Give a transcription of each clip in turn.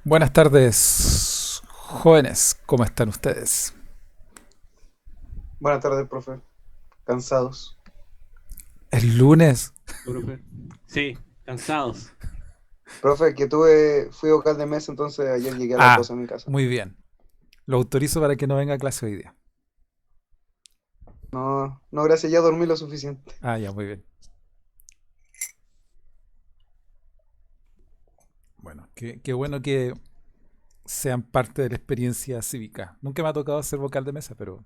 Buenas tardes, jóvenes. ¿Cómo están ustedes? Buenas tardes, profe. Cansados. El lunes. Profe. Sí, cansados. Profe, fui vocal de mesa, entonces ayer llegué a las Ah, 12 a mi casa. muy bien. Lo autorizo para que no venga a clase hoy día. No, no, gracias, ya dormí lo suficiente. Ah, ya, muy bien. Bueno, qué bueno que sean parte de la experiencia cívica. Nunca me ha tocado ser vocal de mesa, pero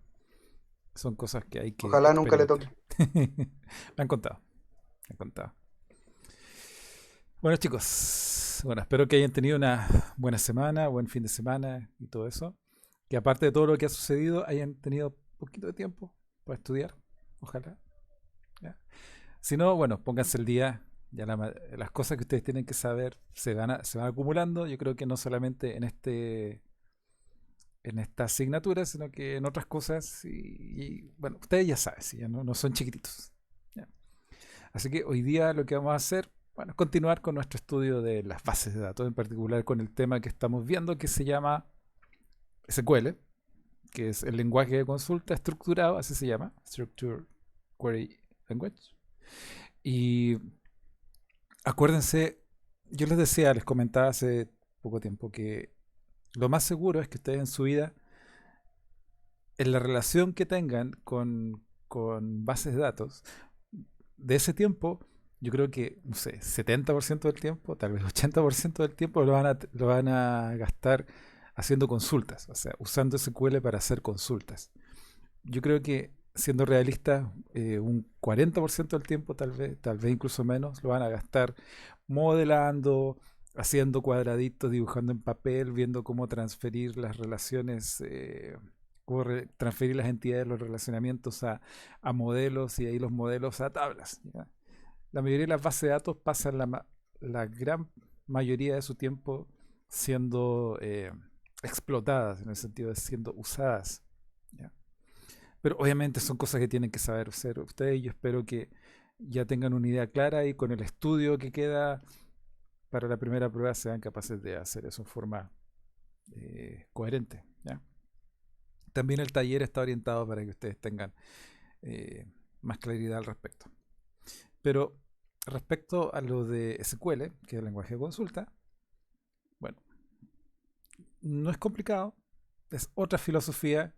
son cosas que hay que Ojalá nunca le experimentar. toque. Me han contado, me han contado. Bueno, chicos, bueno, espero que hayan tenido una buena semana, buen fin de semana y todo eso. Que aparte de todo lo que ha sucedido, hayan tenido un poquito de tiempo para estudiar. Ojalá. ¿Ya? Si no, bueno, pónganse el día. Ya las cosas que ustedes tienen que saber se van acumulando. Yo creo que no solamente en esta asignatura, sino que en otras cosas. Bueno, ustedes ya saben, si ya no son chiquititos. ¿Ya? Así que hoy día lo que vamos a hacer, bueno, es continuar con nuestro estudio de las bases de datos, en particular con el tema que estamos viendo que se llama SQL, que es el lenguaje de consulta estructurado, así se llama, Structure Query Language. Y acuérdense, yo les decía, les comentaba hace poco tiempo que lo más seguro es que ustedes en su vida, en la relación que tengan con bases de datos, de ese tiempo, yo creo que, no sé, 70% del tiempo, tal vez 80% del tiempo lo van a gastar haciendo consultas, o sea, usando SQL para hacer consultas. Yo creo que, siendo realista, un 40% del tiempo, tal vez incluso menos, lo van a gastar modelando, haciendo cuadraditos, dibujando en papel, viendo cómo transferir las relaciones, transferir las entidades, los relacionamientos a modelos y ahí los modelos a tablas. ¿Ya? La mayoría de las bases de datos pasan la gran mayoría de su tiempo siendo explotadas, en el sentido de siendo usadas. ¿Ya? Pero obviamente son cosas que tienen que saber hacer ustedes y yo espero que ya tengan una idea clara y con el estudio que queda para la primera prueba sean capaces de hacer eso en forma coherente. ¿Ya? También el taller está orientado para que ustedes tengan eh, más claridad al respecto. Pero respecto a lo de SQL, que es el lenguaje de consulta, bueno, no es complicado, es otra filosofía,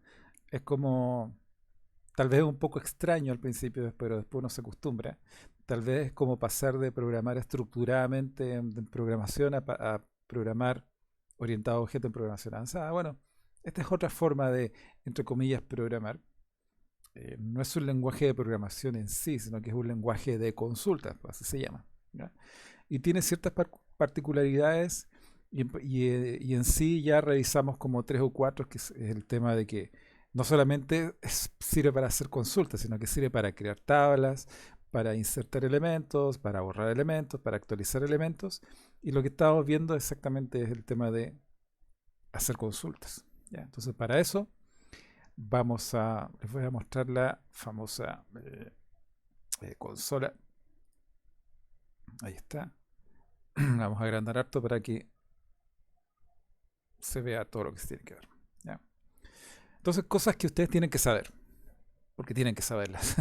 es como, tal vez un poco extraño al principio, pero después uno se acostumbra. Tal vez es como pasar de programar estructuradamente en programación a programar orientado a objeto en programación avanzada. Bueno, esta es otra forma de, entre comillas, programar. No es un lenguaje de programación en sí, sino que es un lenguaje de consulta, así se llama. ¿Ya? Y tiene ciertas particularidades y en sí ya revisamos como tres o cuatro, que es el tema de que no solamente sirve para hacer consultas, sino que sirve para crear tablas, para insertar elementos, para borrar elementos, para actualizar elementos. Y lo que estamos viendo exactamente es el tema de hacer consultas. ¿Ya? Entonces, para eso les voy a mostrar la famosa consola. Ahí está. Vamos a agrandar harto para que se vea todo lo que se tiene que ver. ¿Ya? Entonces, cosas que ustedes tienen que saber, porque tienen que saberlas.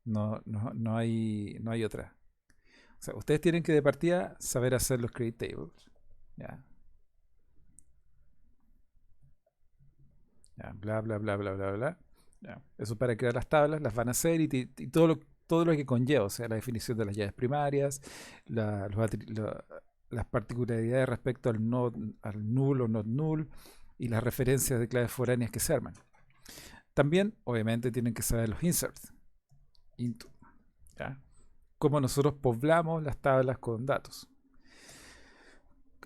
No hay otra. O sea, ustedes tienen que de partida saber hacer los create tables. ¿Ya? ¿Ya? Bla, bla, bla, bla, bla, bla. ¿Ya? Eso para crear las tablas, las van a hacer y todo lo que conlleva, o sea, la definición de las llaves primarias, las particularidades respecto al null o not null y las referencias de claves foráneas que se arman. También, obviamente, tienen que saber los inserts, into, ¿ya? Cómo nosotros poblamos las tablas con datos.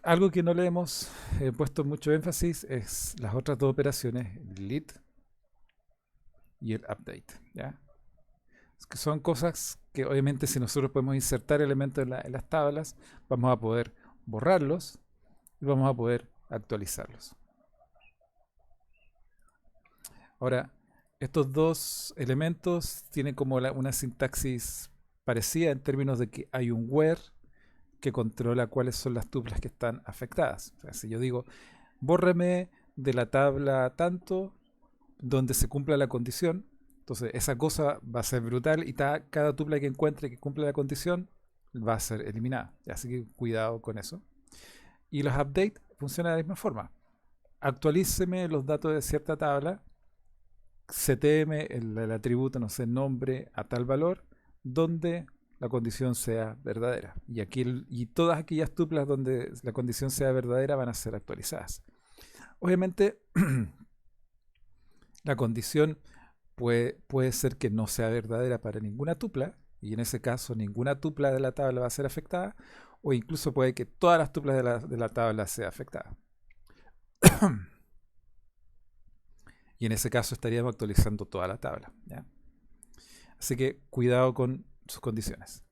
Algo que no le hemos puesto mucho énfasis es las otras dos operaciones, el delete y el update. ¿Ya? Es que son cosas que obviamente si nosotros podemos insertar elementos en las tablas, vamos a poder borrarlos y vamos a poder actualizarlos. Ahora, estos dos elementos tienen como una sintaxis parecida en términos de que hay un where que controla cuáles son las tuplas que están afectadas. O sea, si yo digo, bórreme de la tabla tanto donde se cumpla la condición, entonces esa cosa va a ser brutal y cada tupla que encuentre que cumpla la condición va a ser eliminada. Así que cuidado con eso. Y los updates funcionan de la misma forma. Actualíceme los datos de cierta tabla, seteme el atributo, no sé, nombre a tal valor, donde la condición sea verdadera. Y aquí y todas aquellas tuplas donde la condición sea verdadera van a ser actualizadas. Obviamente, la condición puede ser que no sea verdadera para ninguna tupla, y en ese caso ninguna tupla de la tabla va a ser afectada, o incluso puede que todas las tuplas de la tabla sean afectadas. Y en ese caso estaríamos actualizando toda la tabla, ¿ya? Así que cuidado con sus condiciones.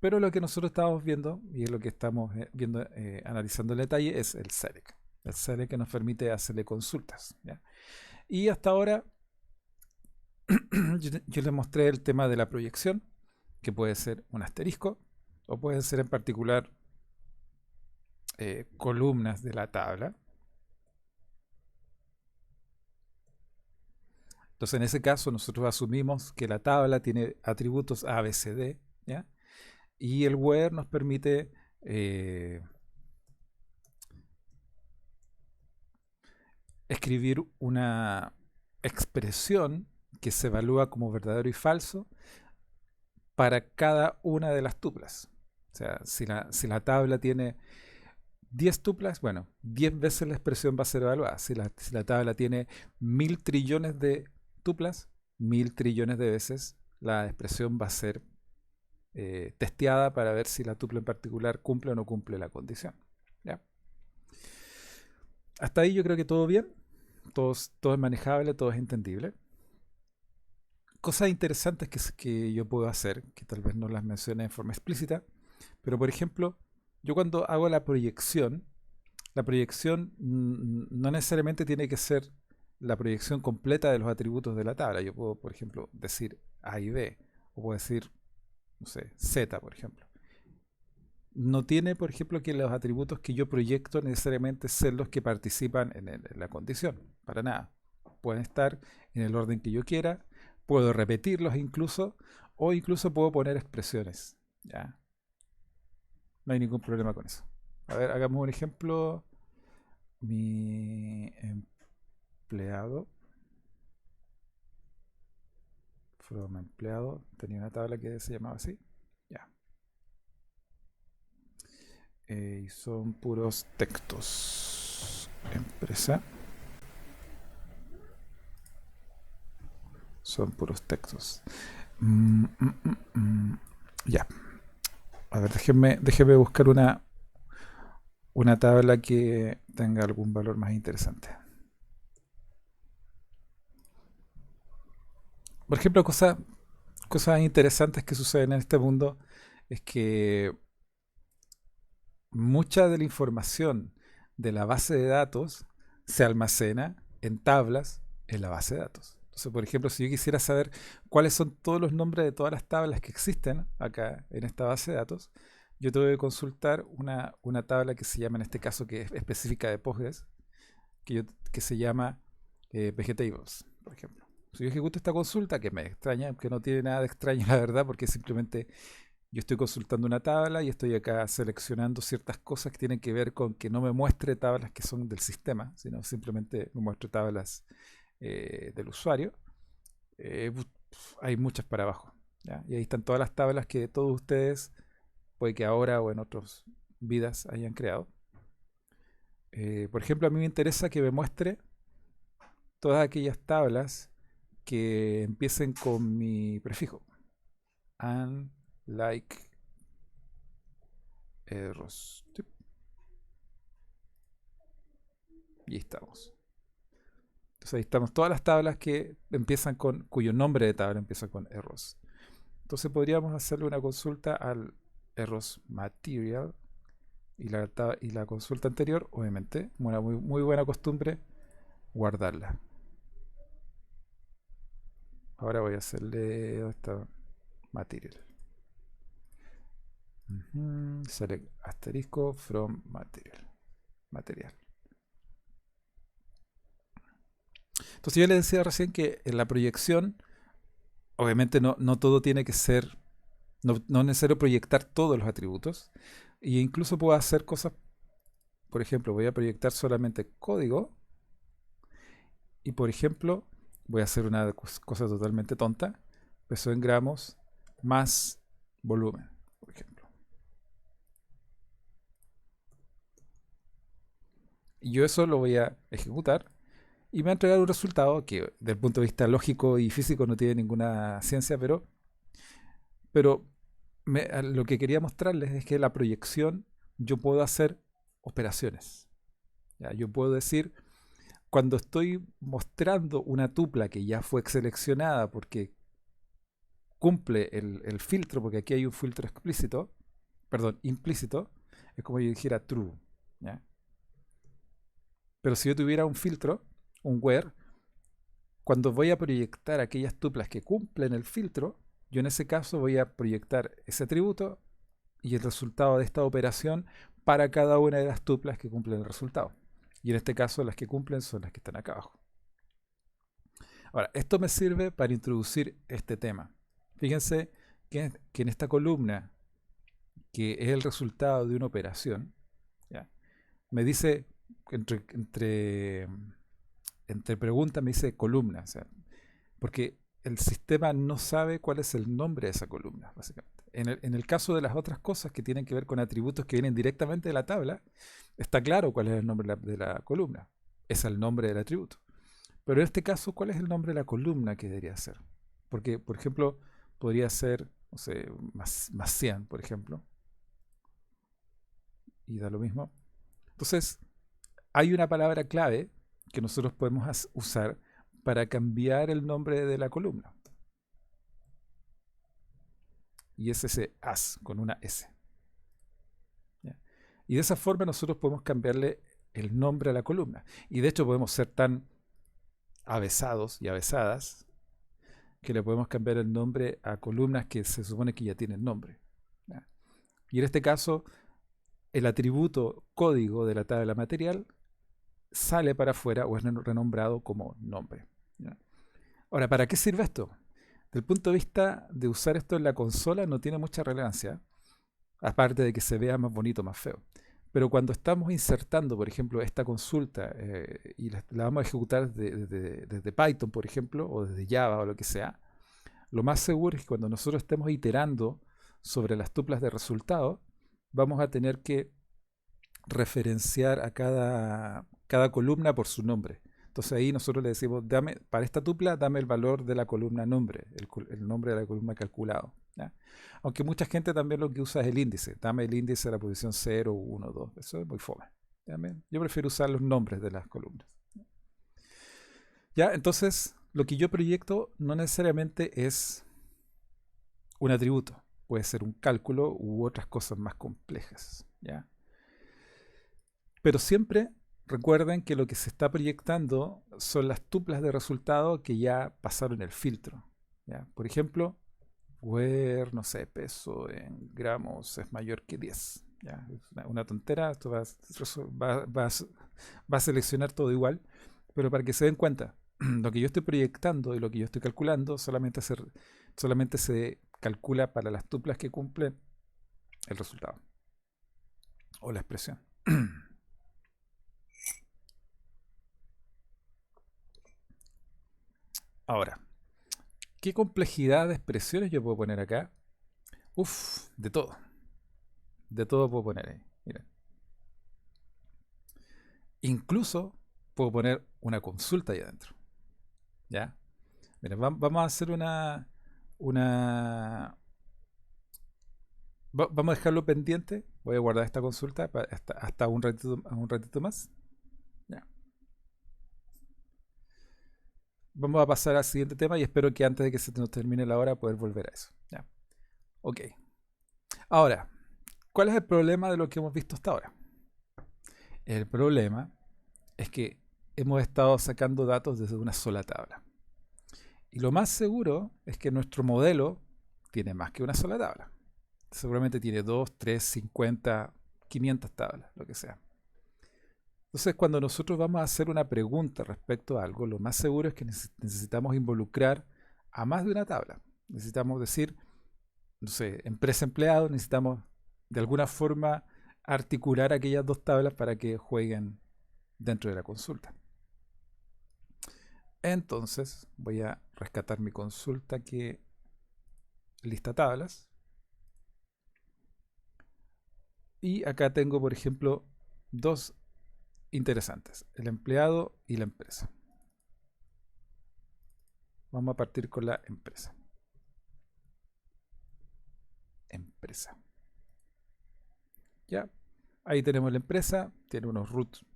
Pero lo que nosotros estamos viendo, y es lo que estamos viendo, analizando en detalle, es el select. El select que nos permite hacerle consultas, ¿ya? Y hasta ahora yo les mostré el tema de la proyección, que puede ser un asterisco, o pueden ser en particular columnas de la tabla. Entonces, en ese caso, nosotros asumimos que la tabla tiene atributos A, B, C, D, ¿ya? Y el where nos permite escribir una expresión que se evalúa como verdadero y falso para cada una de las tuplas. O sea, si la tabla tiene 10 tuplas, bueno, 10 veces la expresión va a ser evaluada. Si la tabla tiene 1000 trillones de tuplas, 1000 trillones de veces la expresión va a ser testeada para ver si la tupla en particular cumple o no cumple la condición, ¿ya? Hasta ahí yo creo que todo bien, todo es manejable, todo es entendible. Cosas interesantes que yo puedo hacer, que tal vez no las mencione en forma explícita, pero por ejemplo, yo cuando hago la proyección no necesariamente tiene que ser la proyección completa de los atributos de la tabla. Yo puedo, por ejemplo, decir A y B, o puedo decir, no sé, Z, por ejemplo. No tiene, por ejemplo, que los atributos que yo proyecto necesariamente ser los que participan en la condición, para nada. Pueden estar en el orden que yo quiera, puedo repetirlos incluso, o incluso puedo poner expresiones, ¿ya? No hay ningún problema con eso. A ver, hagamos un ejemplo. Mi empleado, from empleado, tenía una tabla que se llamaba así, ya. Y son puros textos. Empresa. Son puros textos. Ya. A ver, déjeme buscar una tabla que tenga algún valor más interesante. Por ejemplo, cosas interesantes que suceden en este mundo es que mucha de la información de la base de datos se almacena en tablas en la base de datos. Entonces, por ejemplo, si yo quisiera saber cuáles son todos los nombres de todas las tablas que existen acá en esta base de datos, yo tengo que consultar una tabla que se llama, en este caso, que es específica de Postgres, que se llama vegetables, por ejemplo. Si yo ejecuto esta consulta, que me extraña, que no tiene nada de extraño, la verdad, porque simplemente yo estoy consultando una tabla y estoy acá seleccionando ciertas cosas que tienen que ver con que no me muestre tablas que son del sistema, sino simplemente me muestre tablas del usuario. Hay muchas para abajo, ¿ya? Y ahí están todas las tablas que todos ustedes, puede que ahora o en otras vidas, hayan creado. Por ejemplo, a mí me interesa que me muestre todas aquellas tablas que empiecen con mi prefijo. And, like, errors. Y ahí estamos. Entonces ahí estamos todas las tablas que empiezan cuyo nombre de tabla empieza con errors. Entonces podríamos hacerle una consulta al errors material y la consulta anterior, obviamente, una muy buena costumbre, guardarla. Ahora voy a hacerle esta material. Select asterisco from material. Material. Entonces yo les decía recién que en la proyección, obviamente no todo tiene que ser, no es necesario proyectar todos los atributos. E incluso puedo hacer cosas, por ejemplo, voy a proyectar solamente código. Y por ejemplo, voy a hacer una cosa totalmente tonta. Peso en gramos más volumen, por ejemplo. Y yo eso lo voy a ejecutar. Y me va a entregar un resultado que desde el punto de vista lógico y físico no tiene ninguna ciencia, pero lo que quería mostrarles es que la proyección yo puedo hacer operaciones. ¿Ya? Yo puedo decir, cuando estoy mostrando una tupla que ya fue seleccionada porque cumple el filtro, porque aquí hay un filtro explícito, perdón, implícito, es como yo dijera true. ¿Ya? Pero si yo tuviera un filtro, un where, cuando voy a proyectar aquellas tuplas que cumplen el filtro, yo en ese caso voy a proyectar ese atributo y el resultado de esta operación para cada una de las tuplas que cumplen el resultado. Y en este caso las que cumplen son las que están acá abajo. Ahora, esto me sirve para introducir este tema. Fíjense que en esta columna, que es el resultado de una operación, ¿ya? Me dice, entre preguntas me dice columna, o sea, porque el sistema no sabe cuál es el nombre de esa columna, básicamente. En el caso de las otras cosas que tienen que ver con atributos que vienen directamente de la tabla, está claro cuál es el nombre de la columna. Es el nombre del atributo. Pero en este caso, ¿cuál es el nombre de la columna que debería ser? Porque, por ejemplo, podría ser, no sé, más 100, por ejemplo. Y da lo mismo. Entonces, hay una palabra clave que nosotros podemos usar para cambiar el nombre de la columna. Y es ese as, con una S. ¿Ya? Y de esa forma nosotros podemos cambiarle el nombre a la columna. Y de hecho podemos ser tan avesados y avesadas que le podemos cambiar el nombre a columnas que se supone que ya tienen nombre. ¿Ya? Y en este caso, el atributo código de la tabla material sale para afuera o es renombrado como nombre. ¿Ya? Ahora, ¿para qué sirve esto? Desde el punto de vista de usar esto en la consola no tiene mucha relevancia, aparte de que se vea más bonito, más feo. Pero cuando estamos insertando, por ejemplo, esta consulta y la vamos a ejecutar desde Python, por ejemplo, o desde Java o lo que sea, lo más seguro es que cuando nosotros estemos iterando sobre las tuplas de resultados, vamos a tener que referenciar a cada columna por su nombre. Entonces ahí nosotros le decimos, para esta tupla, dame el valor de la columna nombre, el nombre de la columna calculado. ¿Ya? Aunque mucha gente también lo que usa es el índice. Dame el índice de la posición 0, 1, 2. Eso es muy fome. Yo prefiero usar los nombres de las columnas. ¿Ya? Entonces, lo que yo proyecto no necesariamente es un atributo. Puede ser un cálculo u otras cosas más complejas. ¿Ya? Pero siempre recuerden que lo que se está proyectando son las tuplas de resultado que ya pasaron el filtro. ¿Ya? Por ejemplo, where, no sé, peso en gramos es mayor que 10. ¿Ya? Es una tontera, esto va a seleccionar todo igual, pero para que se den cuenta, lo que yo estoy proyectando y lo que yo estoy calculando solamente se calcula para las tuplas que cumplen el resultado o la expresión. Ahora, ¿qué complejidad de expresiones yo puedo poner acá? Uf, de todo. De todo puedo poner ahí. Miren. Incluso puedo poner una consulta ahí adentro. ¿Ya? Miren, vamos a hacer vamos a dejarlo pendiente. Voy a guardar esta consulta hasta un ratito más. ¿Ya? Vamos a pasar al siguiente tema y espero que antes de que se nos termine la hora poder volver a eso. ¿Ya? Ok. Ahora, ¿cuál es el problema de lo que hemos visto hasta ahora? El problema es que hemos estado sacando datos desde una sola tabla. Y lo más seguro es que nuestro modelo tiene más que una sola tabla. Seguramente tiene 2, 3, 50, 500 tablas, lo que sea. Entonces, cuando nosotros vamos a hacer una pregunta respecto a algo, lo más seguro es que necesitamos involucrar a más de una tabla. Necesitamos decir, no sé, empresa-empleado, necesitamos de alguna forma articular aquellas dos tablas para que jueguen dentro de la consulta. Entonces, voy a rescatar mi consulta que lista tablas. Y acá tengo, por ejemplo, dos interesantes, el empleado y la empresa. Vamos a partir con la empresa. Empresa. Ya, ahí tenemos la empresa, tiene unos roots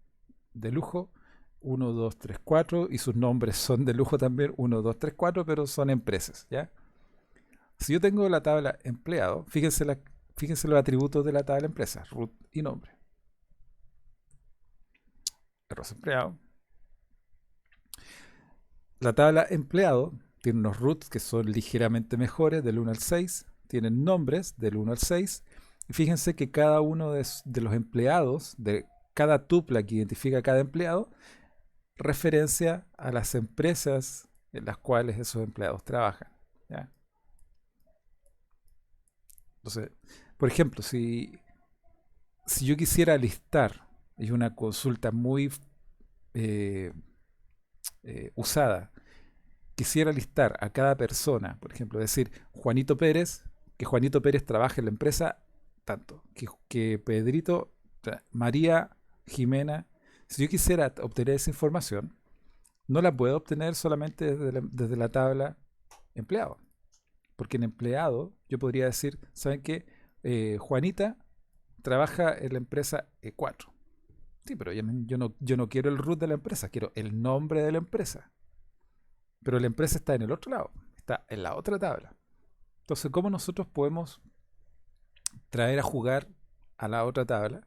de lujo, 1, 2, 3, 4, y sus nombres son de lujo también, 1, 2, 3, 4, pero son empresas, ¿ya? Si yo tengo la tabla empleado, fíjense los atributos de la tabla empresa, root y nombre. Arroz empleado. La tabla empleado tiene unos roots que son ligeramente mejores, del 1 al 6. Tienen nombres del 1 al 6. Y fíjense que cada uno de los empleados, de cada tupla que identifica a cada empleado, referencia a las empresas en las cuales esos empleados trabajan, ¿ya? Entonces, por ejemplo, si yo quisiera listar, es una consulta muy eh, usada, quisiera listar a cada persona, por ejemplo, decir Juanito Pérez, que Juanito Pérez trabaja en la empresa tanto, que Pedrito, María Jimena, si yo quisiera obtener esa información, no la puedo obtener solamente desde la tabla empleado, porque en empleado yo podría decir, ¿saben qué? Juanita trabaja en la empresa E4. Sí, pero yo no quiero el root de la empresa, quiero el nombre de la empresa. Pero la empresa está en el otro lado, está en la otra tabla. Entonces, ¿cómo nosotros podemos traer a jugar a la otra tabla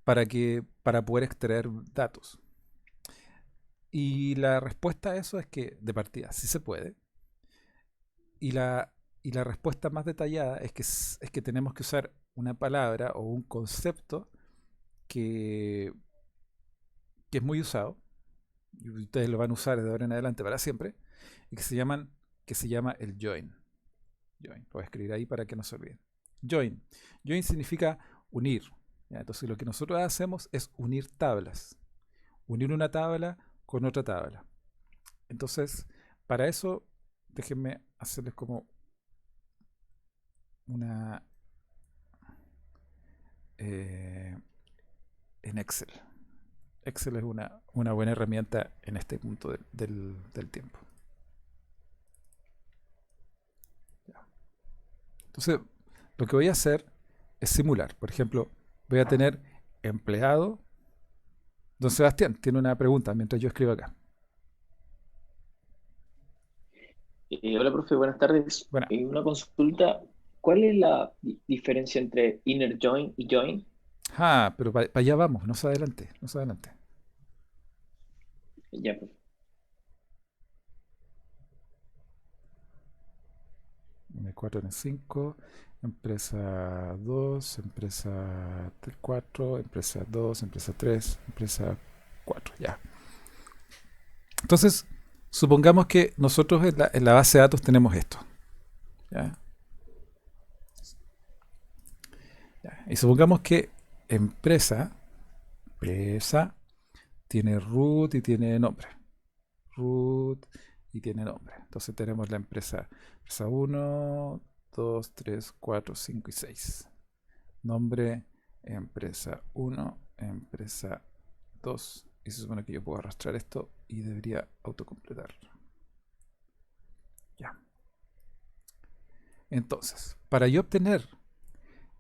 para poder extraer datos? Y la respuesta a eso es que, de partida, sí se puede. Y la respuesta más detallada es que tenemos que usar una palabra o un concepto que es muy usado, y ustedes lo van a usar de ahora en adelante para siempre, y que se llama el join. Join. Lo voy a escribir ahí para que no se olviden. Join. Join significa unir. ¿Ya? Entonces lo que nosotros hacemos es unir tablas. Unir una tabla con otra tabla. Entonces, para eso, déjenme hacerles como una en Excel. Excel es una buena herramienta en este punto del tiempo. Ya. Entonces, lo que voy a hacer es simular. Por ejemplo, voy a tener empleado. Don Sebastián tiene una pregunta mientras yo escribo acá. Hola, profe, buenas tardes. Bueno, Una consulta. ¿Cuál es la diferencia entre inner join y join? pero para allá vamos, no se adelante, no se adelante. Ya, profe. M4 en 5, empresa 2, empresa 4, empresa 2, empresa 3, empresa 4, ya. Entonces, supongamos que nosotros en la base de datos tenemos esto. ¿Ya? Ya. Y supongamos que empresa tiene root y tiene nombre. Root y tiene nombre. Entonces tenemos la empresa 1, 2, 3, 4, 5 y 6. Nombre, empresa 1, empresa 2. Y se supone que yo puedo arrastrar esto y debería autocompletar. Ya. Entonces, para yo obtener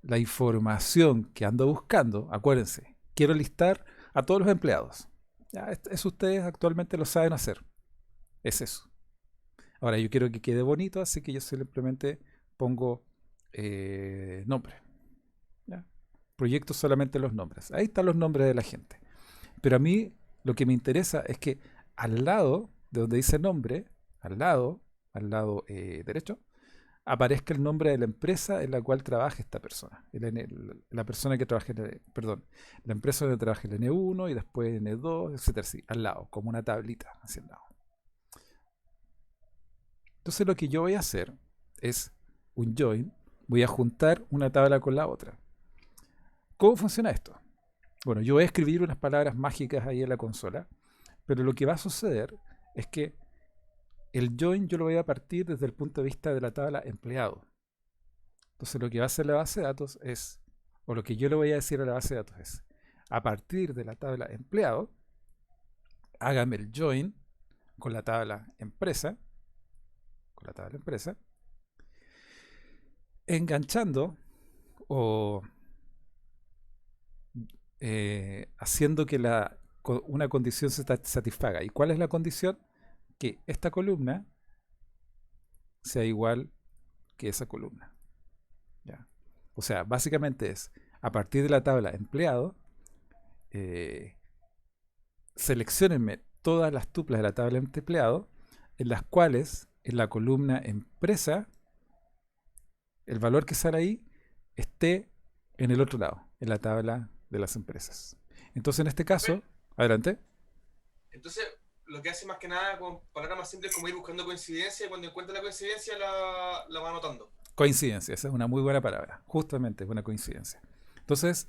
la información que ando buscando, acuérdense, quiero listar a todos los empleados. Ya, eso ustedes actualmente lo saben hacer. Es eso. Ahora yo quiero que quede bonito, así que yo simplemente pongo nombre. ¿Ya? Proyecto solamente los nombres. Ahí están los nombres de la gente. Pero a mí lo que me interesa es que al lado de donde dice nombre, al lado derecho, aparezca el nombre de la empresa en la cual trabaja esta persona. La persona que trabaja, perdón, la empresa donde trabaja el N1 y después N2, etcétera, así, al lado, como una tablita hacia el lado. Entonces lo que yo voy a hacer es un join, voy a juntar una tabla con la otra. ¿Cómo funciona esto? Bueno, yo voy a escribir unas palabras mágicas ahí en la consola, pero lo que va a suceder es que el join yo lo voy a partir desde el punto de vista de la tabla empleado. Entonces lo que va a hacer la base de datos es, o lo que yo le voy a decir a la base de datos es, a partir de la tabla empleado, hágame el join con la tabla empresa, enganchando o haciendo que una condición se satisfaga. ¿Y cuál es la condición? Que esta columna sea igual que esa columna. ¿Ya? O sea, básicamente es, a partir de la tabla empleado, selecciónenme todas las tuplas de la tabla empleado en las cuales en la columna empresa el valor que sale ahí esté en el otro lado, en la tabla de las empresas. Entonces en este caso, adelante. Entonces, lo que hace más que nada, con palabras más simples, como ir buscando coincidencia, y cuando encuentra la coincidencia la va anotando. Coincidencia, esa es una muy buena palabra. Justamente es una coincidencia. Entonces,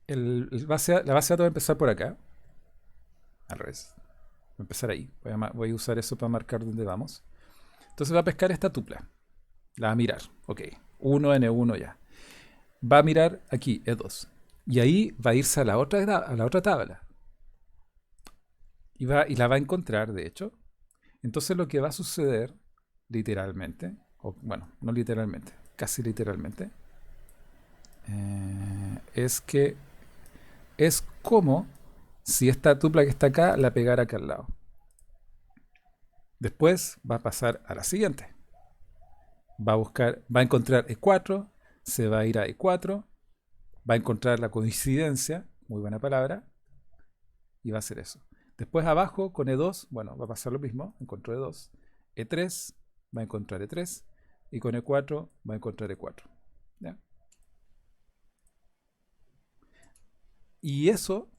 la base de datos va a empezar por acá. Al revés. Va a empezar ahí. Voy a usar eso para marcar dónde vamos. Entonces va a pescar esta tupla. La va a mirar. Ok. 1, N1 ya. Va a mirar aquí, E2. Y ahí va a irse a la otra tabla. Y la va a encontrar, de hecho. Entonces lo que va a suceder, literalmente, o bueno, no literalmente, casi literalmente, es que es como si esta tupla que está acá la pegara acá al lado. Después va a pasar a la siguiente. Va a encontrar E4, se va a ir a E4, va a encontrar la coincidencia, muy buena palabra, y va a hacer eso. Después abajo con E2, bueno, va a pasar lo mismo, encontró E2, E3, va a encontrar E3, y con E4 va a encontrar E4. ¿Ya? Y eso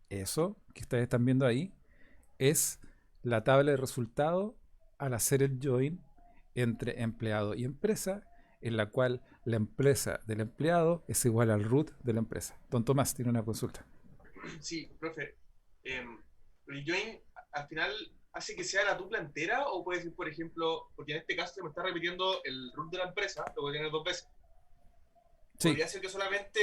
que ustedes están viendo ahí, es la tabla de resultados al hacer el join entre empleado y empresa, en la cual la empresa del empleado es igual al root de la empresa. Don Tomás tiene una consulta. Sí, profe. ¿El join al final hace que sea la tupla entera o puede ser, por ejemplo, porque en este caso se me está repitiendo el root de la empresa, lo voy a tener 2 veces? Sí. ¿Podría ser que solamente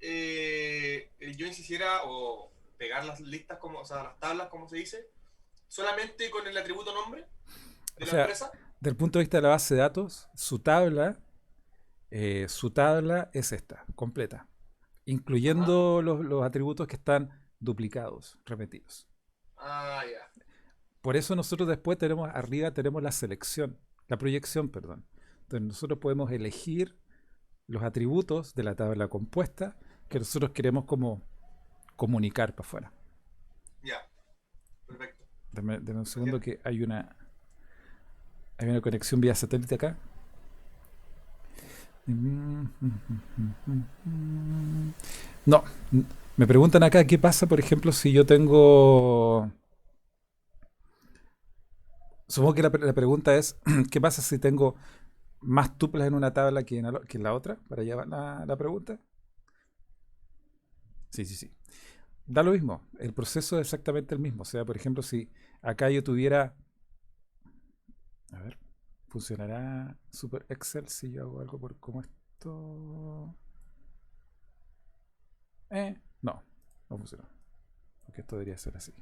el join se hiciera o pegar las listas, o sea, las tablas, como se dice, solamente con el atributo nombre de la empresa? Desde el punto de vista de la base de datos, su tabla es esta, completa, incluyendo los atributos que están duplicados, repetidos. Ah, ya. Por eso nosotros después arriba tenemos la proyección, perdón. Entonces nosotros podemos elegir los atributos de la tabla compuesta que nosotros queremos como comunicar para afuera. Ya, perfecto. Deme un segundo que hay una conexión vía satélite acá. No, me preguntan acá qué pasa, por ejemplo, si yo tengo... Supongo que la pregunta es, ¿qué pasa si tengo más tuplas en una tabla que en la otra? Para llevar la pregunta. Sí. Da lo mismo, el proceso es exactamente el mismo. O sea, por ejemplo, si acá yo tuviera... A ver, ¿funcionará Super Excel si yo hago algo como esto? No funciona. Porque esto debería ser así.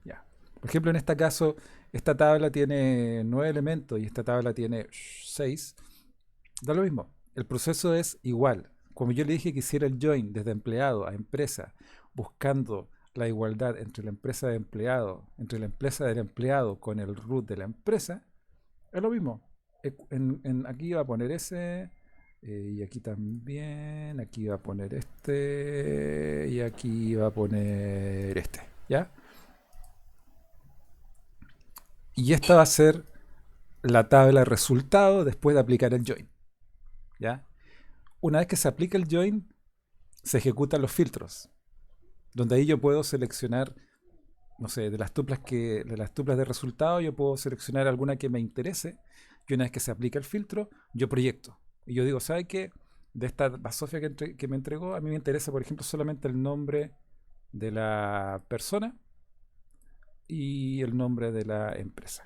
Ya. Por ejemplo, en este caso, esta tabla tiene 9 elementos y esta tabla tiene 6. Da lo mismo. El proceso es igual. Como yo le dije que hiciera el join desde empleado a empresa, buscando la igualdad entre la empresa de empleado, entre la empresa del empleado con el root de la empresa, es lo mismo. Aquí va a poner ese, y aquí también, aquí va a poner este, y aquí va a poner este, ¿ya? Y esta va a ser la tabla de resultado después de aplicar el join. ¿Ya? Una vez que se aplica el join, se ejecutan los filtros, donde ahí yo puedo seleccionar, no sé, de las tuplas de resultado, yo puedo seleccionar alguna que me interese, y una vez que se aplica el filtro, yo proyecto. Y yo digo, ¿sabe qué? De esta basofia que me entregó, a mí me interesa, por ejemplo, solamente el nombre de la persona y el nombre de la empresa.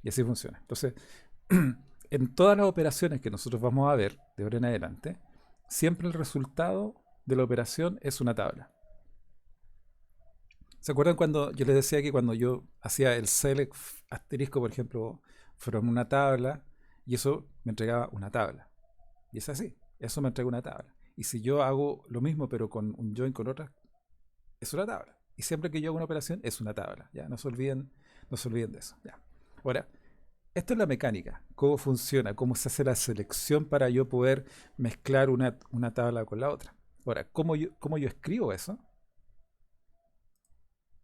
Y así funciona. Entonces, en todas las operaciones que nosotros vamos a ver de ahora en adelante, siempre el resultado de la operación es una tabla. ¿Se acuerdan cuando yo les decía que cuando yo hacía el select asterisco, por ejemplo, from una tabla, y eso me entregaba una tabla? Y es así, eso me entrega una tabla. Y si yo hago lo mismo pero con un join con otra, es una tabla. Y siempre que yo hago una operación es una tabla. ¿Ya? No se olviden de eso. ¿Ya? Ahora, esto es la mecánica, cómo funciona, cómo se hace la selección para yo poder mezclar una tabla con la otra. Ahora, cómo yo escribo eso?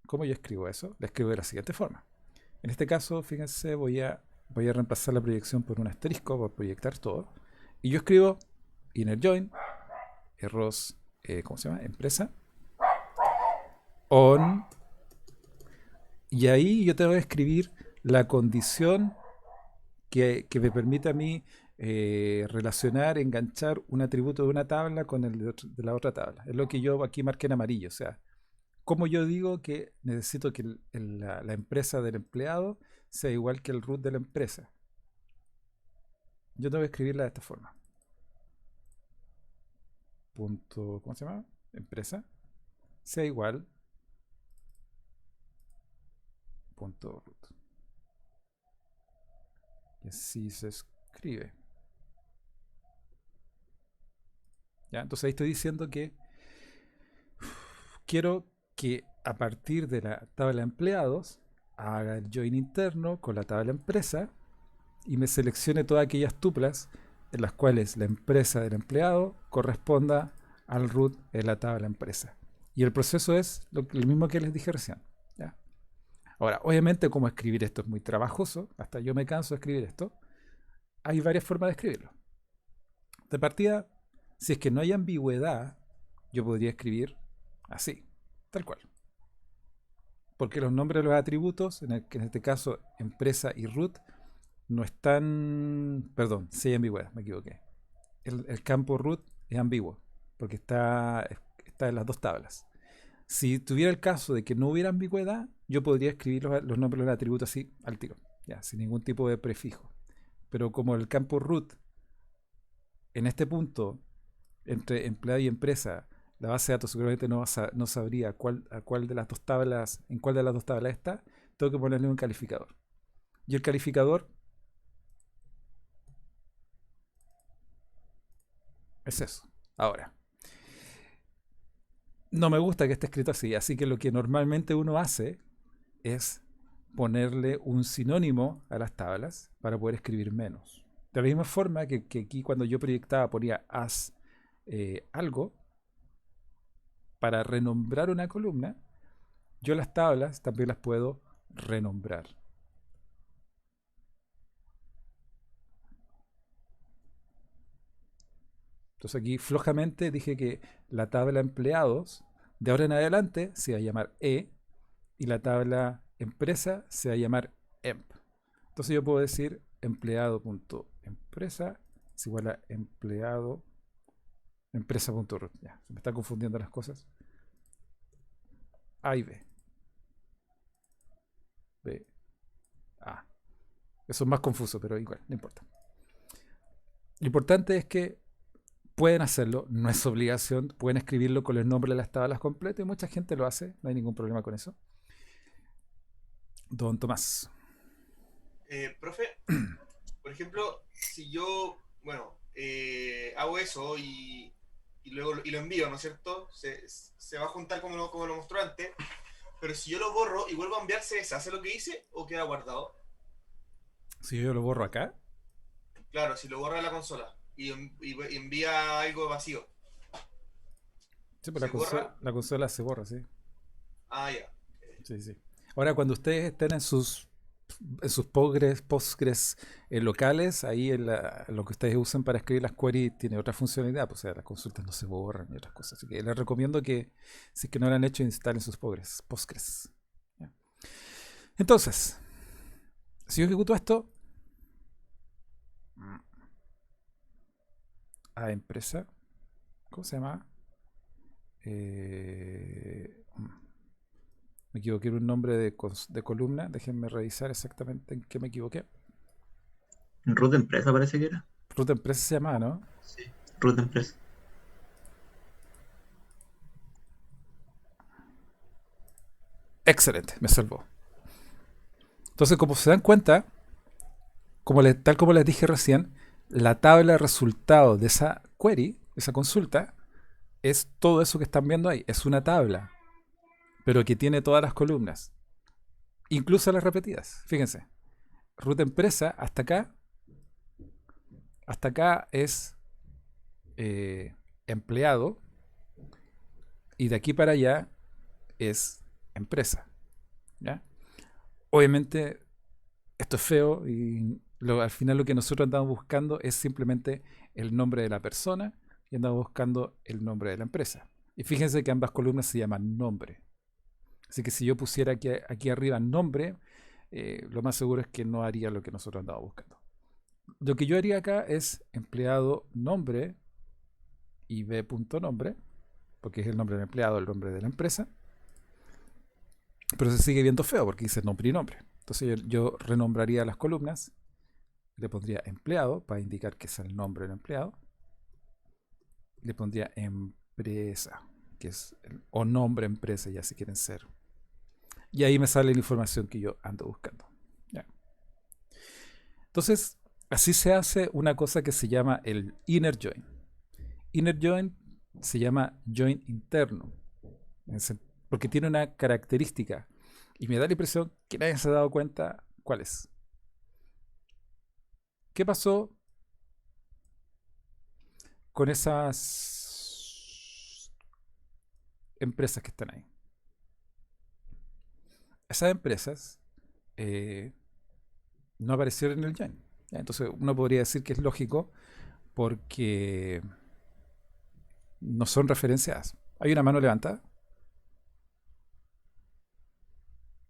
¿Cómo yo escribo eso? La escribo de la siguiente forma. En este caso, fíjense, voy a reemplazar la proyección por un asterisco, por proyectar todo. Y yo escribo inner join, arroz, ¿cómo se llama? Empresa, on. Y ahí yo tengo que escribir la condición que me permite a mí relacionar, enganchar un atributo de una tabla con el de la otra tabla. Es lo que yo aquí marqué en amarillo. O sea, como yo digo que necesito que la empresa del empleado sea igual que el root de la empresa. Yo tengo que escribirla de esta forma. Punto, ¿cómo se llama? Empresa. Sea igual. Punto root. Y así se escribe. ¿Ya? Entonces ahí estoy diciendo que quiero que a partir de la tabla empleados haga el join interno con la tabla empresa y me seleccione todas aquellas tuplas en las cuales la empresa del empleado corresponda al root en la tabla empresa. Y el proceso es lo mismo que les dije recién. ¿Ya? Ahora, obviamente, como escribir esto es muy trabajoso, hasta yo me canso de escribir esto, hay varias formas de escribirlo. De partida, si es que no hay ambigüedad, yo podría escribir así, tal cual. Porque los nombres de los atributos, en este caso empresa y root, no están... Perdón, sí hay ambigüedad, me equivoqué. El campo root es ambiguo, porque está en las dos tablas. Si tuviera el caso de que no hubiera ambigüedad, yo podría escribir los nombres de los atributos así al tiro, ya, sin ningún tipo de prefijo. Pero como el campo root, en este punto, entre empleado y empresa, la base de datos seguramente no sabría en cuál de las dos tablas está, tengo que ponerle un calificador. Y el calificador es eso. Ahora, no me gusta que esté escrito así que lo que normalmente uno hace es ponerle un sinónimo a las tablas para poder escribir menos. De la misma forma que aquí cuando yo proyectaba ponía as algo para renombrar una columna, yo las tablas también las puedo renombrar. Entonces aquí flojamente dije que la tabla empleados de ahora en adelante se va a llamar E y la tabla empresa se va a llamar emp. Entonces yo puedo decir empleado.empresa es igual a empleado empresa.root. Ya, se me están confundiendo las cosas. A y B. B. A. Eso es más confuso, pero igual, no importa. Lo importante es que pueden hacerlo, no es obligación, pueden escribirlo con el nombre de las tablas completas y mucha gente lo hace, no hay ningún problema con eso. Don Tomás. Profe, por ejemplo, si yo, bueno, hago eso y luego lo envío, ¿no es cierto? Se va a juntar como lo mostró antes, pero si yo lo borro y vuelvo a enviarse, ¿se hace lo que hice o queda guardado? Si yo lo borro acá. Claro, si lo borra de la consola y envía algo vacío. Sí, pues la consola se borra, sí. Ah, ya. Sí, sí. Ahora, cuando ustedes estén en sus en sus Postgres locales, ahí lo que ustedes usan para escribir las queries tiene otra funcionalidad, pues, o sea, las consultas no se borran y otras cosas. Así que les recomiendo que, si es que no lo han hecho, instalen sus Postgres. ¿Ya? Entonces, si yo ejecuto esto, a empresa, ¿cómo se llama? Me equivoqué en un nombre de columna. Déjenme revisar exactamente en qué me equivoqué. En root de empresa parece que era. Root de empresa se llamaba, ¿no? Sí, root de empresa. Excelente, me salvó. Entonces, como se dan cuenta, tal como les dije recién, la tabla de resultados de esa query, esa consulta, es todo eso que están viendo ahí. Es una tabla, pero que tiene todas las columnas, incluso las repetidas. Fíjense, root empresa hasta acá es empleado, y de aquí para allá es empresa. ¿Ya? Obviamente esto es feo y al final lo que nosotros andamos buscando es simplemente el nombre de la persona y andamos buscando el nombre de la empresa. Y fíjense que ambas columnas se llaman nombre. Así que si yo pusiera aquí arriba nombre, lo más seguro es que no haría lo que nosotros andamos buscando. Lo que yo haría acá es empleado nombre y b.nombre, porque es el nombre del empleado, el nombre de la empresa. Pero se sigue viendo feo porque dice nombre y nombre. Entonces yo renombraría las columnas, le pondría empleado para indicar que es el nombre del empleado, le pondría empresa, que es o nombre empresa, ya si quieren ser. Y ahí me sale la información que yo ando buscando. ¿Ya? Entonces, así se hace una cosa que se llama el inner join. Inner join se llama join interno, porque tiene una característica. Y me da la impresión que nadie se ha dado cuenta cuál es. ¿Qué pasó con esas empresas que están ahí? Esas empresas no aparecieron en el join. Entonces uno podría decir que es lógico porque no son referenciadas. ¿Hay una mano levantada?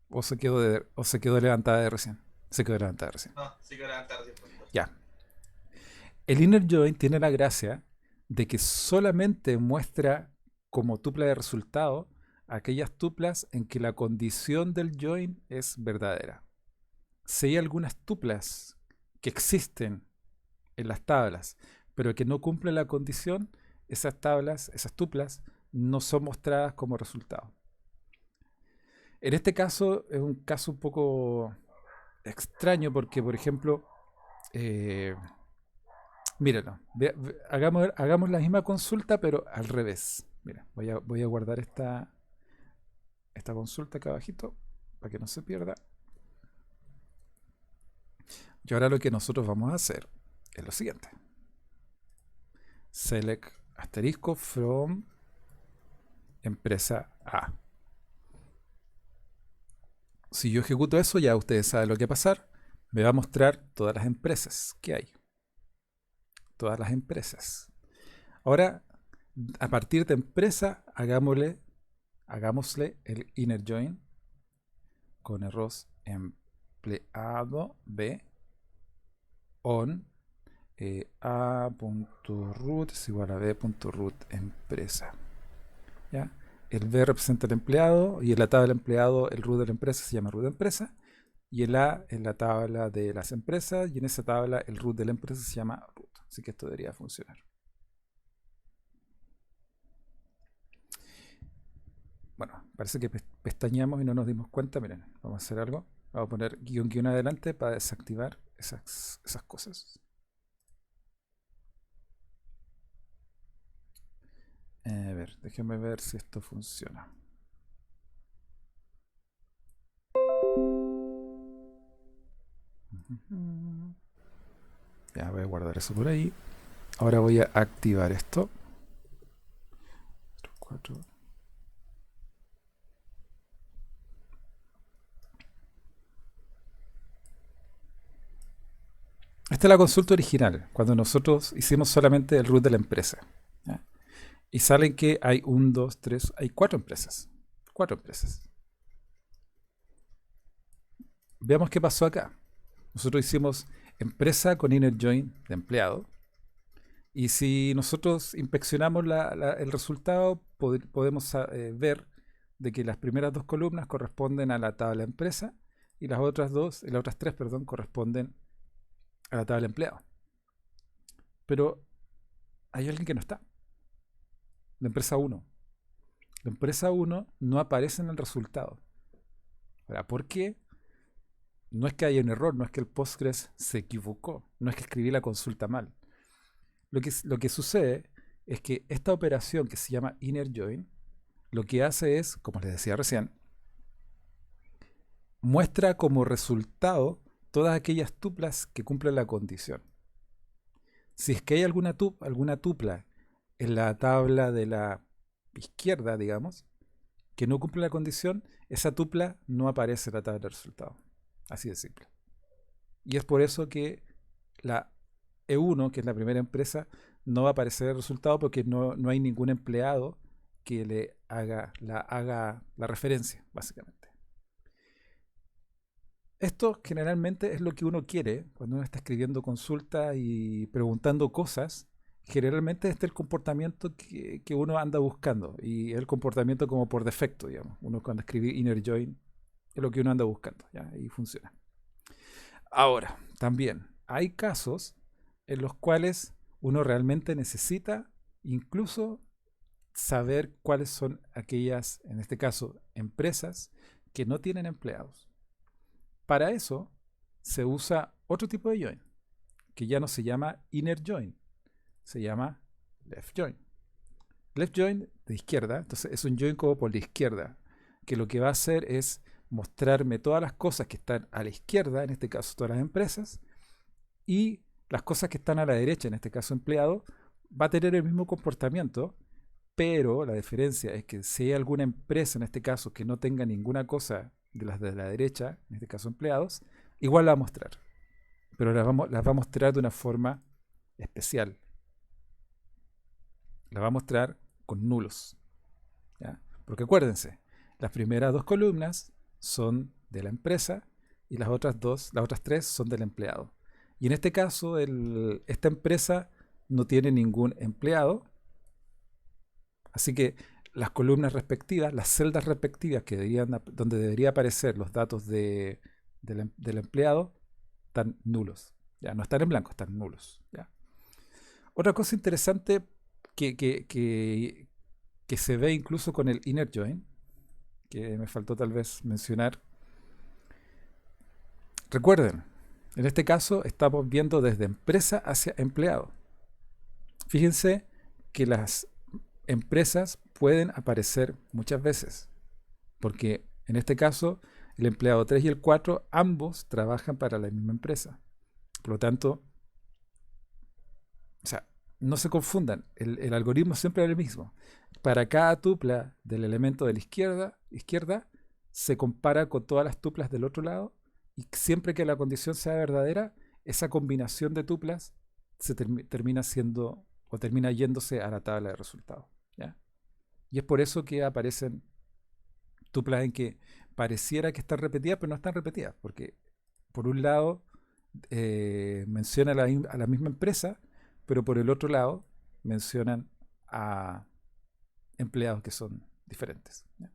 ¿O se quedó levantada de recién? Se quedó levantada de recién. No, sí que era tarde. Ya. El inner join tiene la gracia de que solamente muestra como tupla de resultado aquellas tuplas en que la condición del join es verdadera. Si hay algunas tuplas que existen en las tablas, pero que no cumplen la condición, esas tuplas, no son mostradas como resultado. En este caso es un caso un poco extraño porque, por ejemplo, mírenlo, hagamos la misma consulta, pero al revés. Mira, voy a guardar esta consulta acá abajito para que no se pierda. Y ahora lo que nosotros vamos a hacer es lo siguiente. Select asterisco from empresa A. Si yo ejecuto eso, ya ustedes saben lo que va a pasar. Me va a mostrar todas las empresas que hay. Todas las empresas. Ahora, a partir de empresa, hagámosle el inner join con arroz empleado B on a.root es igual a b.root empresa. ¿Ya? El B representa el empleado y en la tabla del empleado el root de la empresa se llama root de empresa y el A en la tabla de las empresas y en esa tabla el root de la empresa se llama root. Así que esto debería funcionar. Bueno, parece que pestañeamos y no nos dimos cuenta. Miren, vamos a hacer algo. Vamos a poner guión adelante para desactivar esas cosas. A ver, déjenme ver si esto funciona. Ya voy a guardar eso por ahí. Ahora voy a activar esto. 4. Esta es la consulta original, cuando nosotros hicimos solamente el root de la empresa. ¿Ya? Y salen que hay hay 4 empresas. 4 empresas. Veamos qué pasó acá. Nosotros hicimos empresa con inner join de empleado. Y si nosotros inspeccionamos el resultado, podemos ver de que las primeras 2 columnas corresponden a la tabla empresa y las otras 3, perdón, corresponden a la tabla empleado. Pero hay alguien que no está. La empresa 1. La empresa 1 no aparece en el resultado. Ahora, ¿por qué? No es que haya un error, no es que el Postgres se equivocó, no es que escribí la consulta mal. Lo que sucede es que esta operación que se llama inner join, lo que hace es, como les decía recién, muestra como resultado todas aquellas tuplas que cumplen la condición. Si es que hay alguna tupla en la tabla de la izquierda, digamos, que no cumple la condición, esa tupla no aparece en la tabla de resultados. Así de simple. Y es por eso que la E1, que es la primera empresa, no va a aparecer el resultado porque no hay ningún empleado que le haga la referencia, básicamente. Esto generalmente es lo que uno quiere cuando uno está escribiendo consultas y preguntando cosas. Generalmente este es el comportamiento que uno anda buscando y el comportamiento como por defecto, digamos. Uno cuando escribe inner join es lo que uno anda buscando, ¿ya? Y funciona. Ahora, también hay casos en los cuales uno realmente necesita incluso saber cuáles son aquellas, en este caso, empresas que no tienen empleados. Para eso se usa otro tipo de join, que ya no se llama inner join, se llama left join. Left join de izquierda, entonces es un join como por la izquierda, que lo que va a hacer es mostrarme todas las cosas que están a la izquierda, en este caso todas las empresas, y las cosas que están a la derecha, en este caso empleado, va a tener el mismo comportamiento, pero la diferencia es que si hay alguna empresa, en este caso, que no tenga ninguna cosa de las de la derecha, en este caso empleados, igual la va a mostrar. Pero las va a mostrar de una forma especial. La va a mostrar con nulos. ¿Ya? Porque acuérdense, las primeras 2 columnas son de la empresa y las otras 3 son del empleado. Y en este caso, esta empresa no tiene ningún empleado. Así que las columnas respectivas, las celdas respectivas donde debería aparecer los datos del empleado, están nulos. ¿Ya? No están en blanco, están nulos. ¿Ya? Otra cosa interesante que se ve incluso con el inner join, que me faltó tal vez mencionar. Recuerden, en este caso estamos viendo desde empresa hacia empleado. Fíjense que las empresas pueden aparecer muchas veces, porque en este caso el empleado 3 y el 4 ambos trabajan para la misma empresa. Por lo tanto, o sea, no se confundan, el algoritmo siempre es el mismo. Para cada tupla del elemento de la izquierda se compara con todas las tuplas del otro lado y siempre que la condición sea verdadera, esa combinación de tuplas termina siendo o termina yéndose a la tabla de resultados. ¿Ya? Y es por eso que aparecen tuplas en que pareciera que están repetidas, pero no están repetidas, porque por un lado menciona a la misma empresa, pero por el otro lado mencionan a empleados que son diferentes. ¿Ya?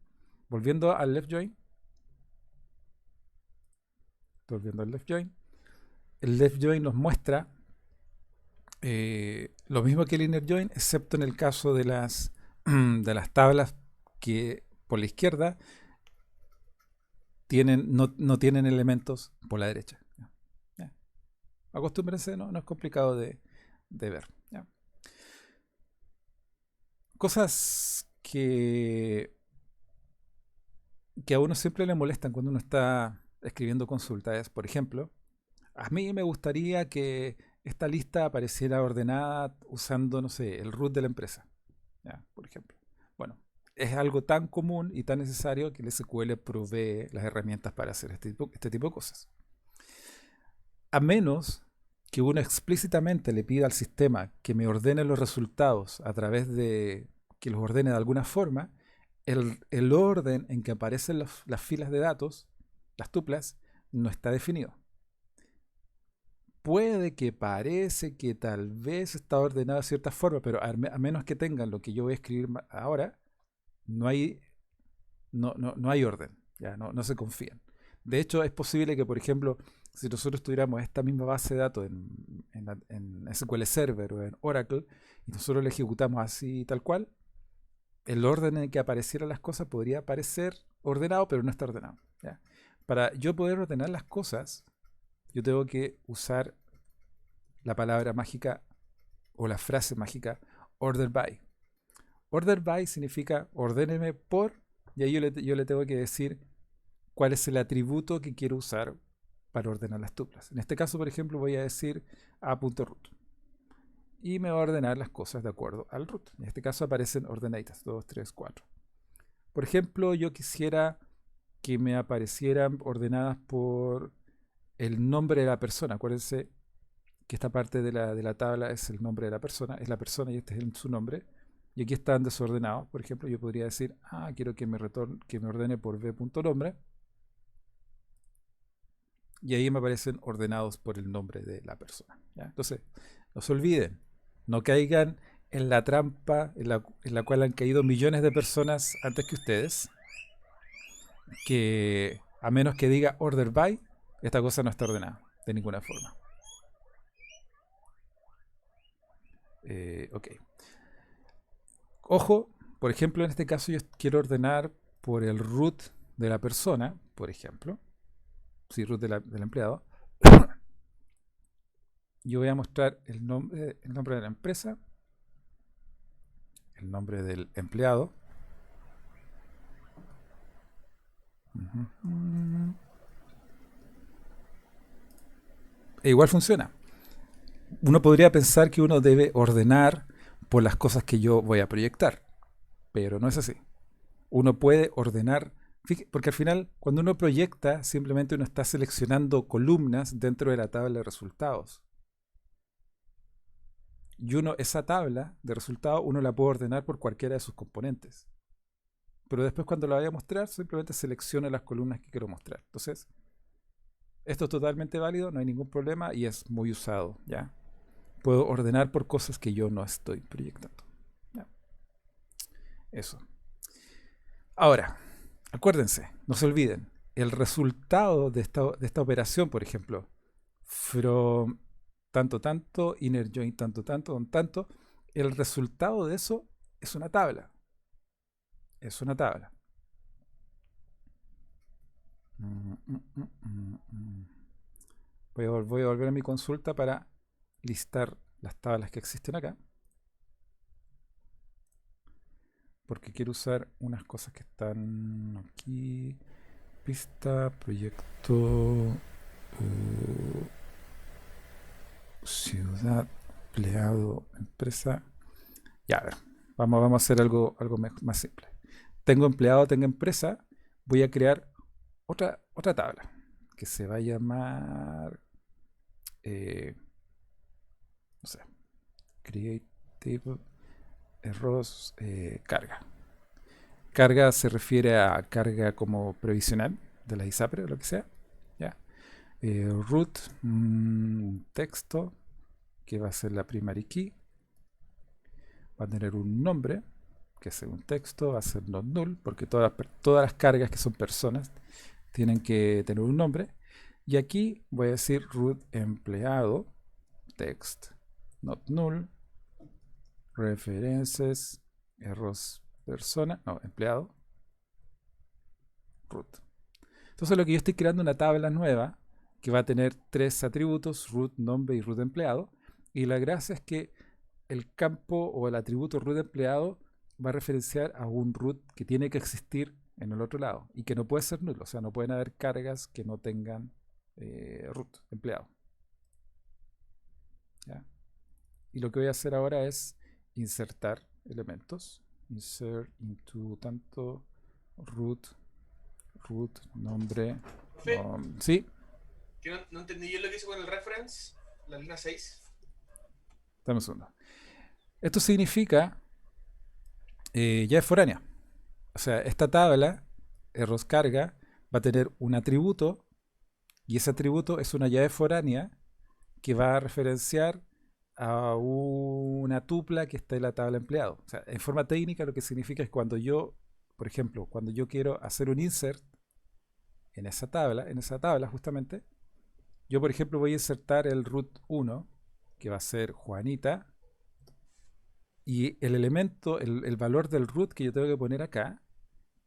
Volviendo al left join. El left join nos muestra lo mismo que el inner join, excepto en el caso de las tablas que por la izquierda no tienen elementos por la derecha. ¿Ya? Acostúmbrense, no es complicado de ver. ¿Ya? Cosas que a uno siempre le molestan cuando uno está escribiendo consultas. Por ejemplo, a mí me gustaría que esta lista apareciera ordenada usando, no sé, el root de la empresa. ¿Ya? Por ejemplo. Bueno, es algo tan común y tan necesario que el SQL provee las herramientas para hacer este tipo de cosas. A menos que uno explícitamente le pida al sistema que me ordene los resultados a través de que los ordene de alguna forma, el orden en que aparecen las filas de datos, las tuplas, no está definido. Puede que parece que tal vez está ordenado de cierta forma, pero a menos que tengan lo que yo voy a escribir ahora, no hay orden, ya no se confían. De hecho, es posible que, por ejemplo, si nosotros tuviéramos esta misma base de datos en SQL Server o en Oracle, y nosotros la ejecutamos así tal cual, el orden en que aparecieran las cosas podría parecer ordenado, pero no está ordenado, ¿ya? Para yo poder ordenar las cosas, yo tengo que usar la palabra mágica o la frase mágica order by. Order by significa ordéneme por, y ahí yo le tengo que decir cuál es el atributo que quiero usar para ordenar las tuplas. En este caso, por ejemplo, voy a decir a.root y me va a ordenar las cosas de acuerdo al root. En este caso aparecen ordenadas 2, 3, 4. Por ejemplo, yo quisiera que me aparecieran ordenadas por el nombre de la persona. Acuérdense que esta parte de la tabla es el nombre de la persona, es la persona y este es su nombre. Y aquí están desordenados. Por ejemplo, yo podría decir, quiero que me ordene por b.nombre. Y ahí me aparecen ordenados por el nombre de la persona, ¿ya? Entonces, no se olviden, no caigan en la trampa en la cual han caído millones de personas antes que ustedes, que a menos que diga order by, esta cosa no está ordenada de ninguna forma. Ok. Ojo, por ejemplo, en este caso yo quiero ordenar por el root de la persona, por ejemplo. Sí, root del empleado. Yo voy a mostrar el nombre de la empresa, el nombre del empleado. E igual funciona. Uno podría pensar que uno debe ordenar por las cosas que yo voy a proyectar, pero no es así. Uno puede ordenar, porque al final cuando uno proyecta simplemente uno está seleccionando columnas dentro de la tabla de resultados. Y esa tabla de resultados uno la puede ordenar por cualquiera de sus componentes. Pero después cuando la vaya a mostrar simplemente selecciona las columnas que quiero mostrar. Entonces, esto es totalmente válido, no hay ningún problema y es muy usado, ¿ya? Puedo ordenar por cosas que yo no estoy proyectando, ¿ya? Eso. Ahora, acuérdense, no se olviden, el resultado de esta operación, por ejemplo, from tanto, inner join tanto, el resultado de eso es una tabla. Es una tabla. Voy a volver a mi consulta para listar las tablas que existen acá. Porque quiero usar unas cosas que están aquí. Pista, proyecto, ciudad, empleado, empresa. Ya, a ver, vamos a hacer algo más simple. Tengo empleado, tengo empresa. Voy a crear otra tabla que se va a llamar, no sé, creative errors, carga. Carga se refiere a carga como previsional de la ISAPRE o lo que sea, ¿ya? Root, texto, que va a ser la primary key. Va a tener un nombre, que es un texto, va a ser not null, porque todas las cargas que son personas tienen que tener un nombre. Y aquí voy a decir root empleado, text, not null, references, errors persona, no, empleado, root. Entonces lo que yo estoy creando una tabla nueva que va a tener 3 atributos, root, nombre y root empleado. Y la gracia es que el campo o el atributo root empleado va a referenciar a un root que tiene que existir en el otro lado y que no puede ser nulo, o sea, no pueden haber cargas que no tengan root empleado, ¿ya? Y lo que voy a hacer ahora es insertar elementos, insert into tanto root, nombre, Profe, sí, que no entendí yo lo que hice con el reference. la línea 6. Dame un segundo. Esto significa llave foránea. O sea, esta tabla, erros carga, va a tener un atributo y ese atributo es una llave foránea que va a referenciar a una tupla que está en la tabla empleado. O sea, en forma técnica lo que significa es cuando yo, por ejemplo, cuando yo quiero hacer un insert en esa tabla justamente, yo por ejemplo voy a insertar el root 1, que va a ser Juanita, y el elemento, el valor del root que yo tengo que poner acá,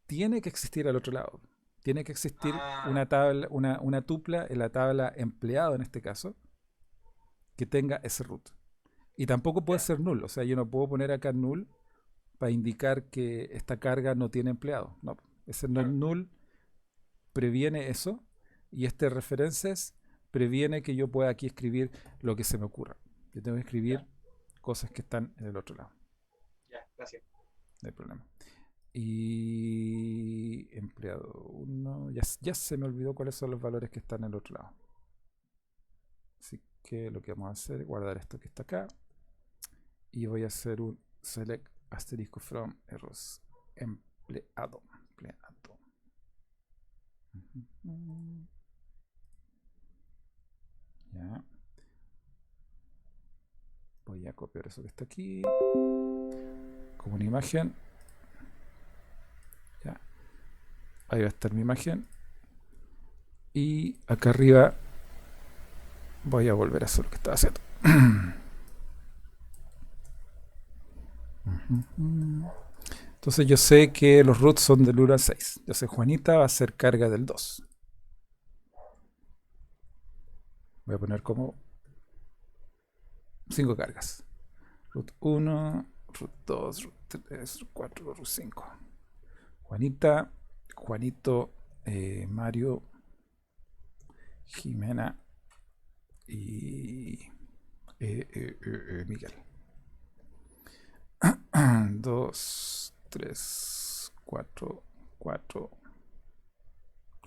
tiene que existir al otro lado. Tiene que existir una tabla, una tupla en la tabla empleado en este caso, que tenga ese root. Y tampoco puede ser null, o sea, yo no puedo poner acá null para indicar que esta carga no tiene empleado. No, ese null previene eso y este references previene que yo pueda aquí escribir lo que se me ocurra. Yo tengo que escribir cosas que están en el otro lado. Ya, gracias. No hay problema. Y empleado 1, ya se me olvidó cuáles son los valores que están en el otro lado. Así que lo que vamos a hacer es guardar esto que está acá y voy a hacer un select asterisco from errors empleado. Ya. Voy a copiar eso que está aquí como una imagen. Ya. Ahí va a estar mi imagen. Y acá arriba voy a volver a hacer lo que estaba haciendo. Entonces yo sé que los roots son del 1 al 6. Yo sé Juanita va a ser carga del 2. Voy a poner como 5 cargas. Root 1, root 2, root 3, root 4, root 5. Juanita, Juanito, Mario, Jimena y Miguel. 2, 3, 4, 4,